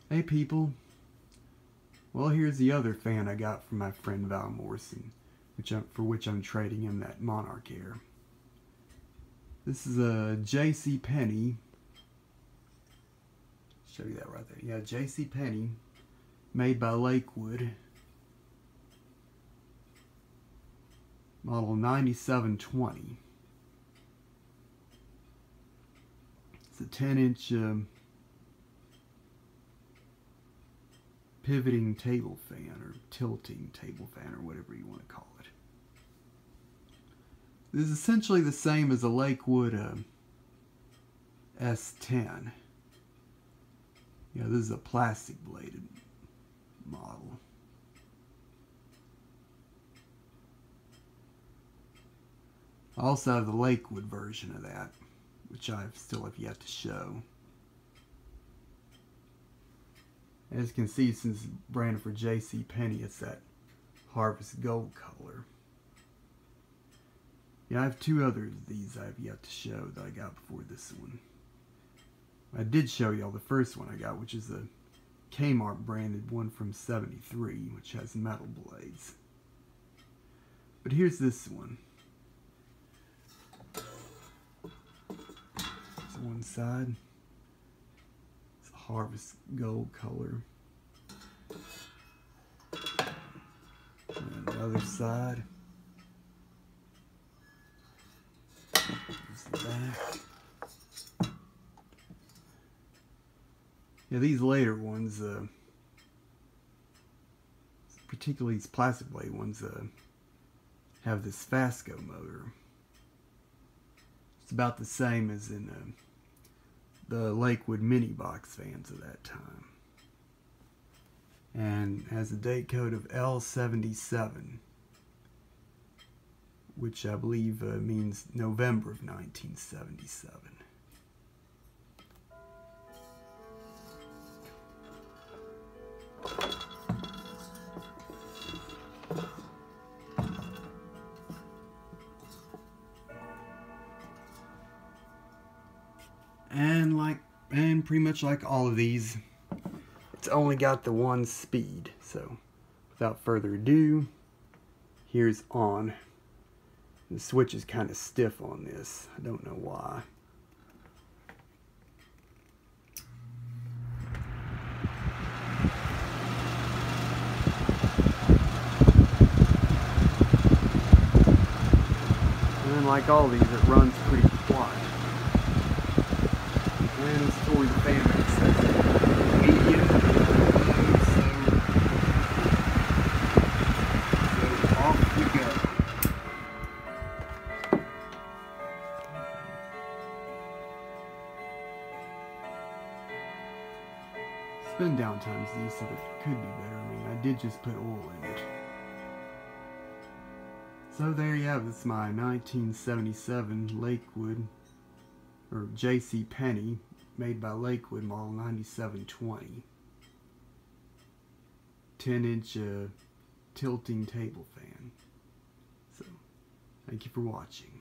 Hey people, well here's the other fan I got from my friend Val Morris, for which I'm trading him that Monarch Air. This is a JCPenney, show you that right there, yeah, JCPenney, made by Lakewood, model 9720. It's a 10-inch pivoting table fan, or tilting table fan, or whatever you want to call it. This is essentially the same as a Lakewood S10. Yeah, this is a plastic bladed model. I also have the Lakewood version of that, which I still have yet to show. As you can see, since it's branded for JCPenney, it's that harvest gold color. Yeah, I have two others of these I have yet to show that I got before this one. I did show y'all the first one I got, which is a Kmart branded one from '73, which has metal blades. But here's this one. It's one side. Harvest gold color. And the other side. There's the back. Yeah, these later ones, particularly these plastic blade ones, have this Fasco motor. It's about the same as in the Lakewood mini box fans of that time, and has a date code of L77, which I believe means November of 1977. And pretty much like all of these, it's only got the one speed. So without further ado, here's on. The switch is kind of stiff on this. I don't know why. And then like all these, it runs pretty quiet. And it's toward the fan base. That's medium, so off we go. Spin down time's decent, but it could be better. I mean, I did just put oil in it. So there you have it. It's my 1977 Lakewood, or JCPenney, made by Lakewood, model 9720. 10-inch tilting table fan. So, thank you for watching.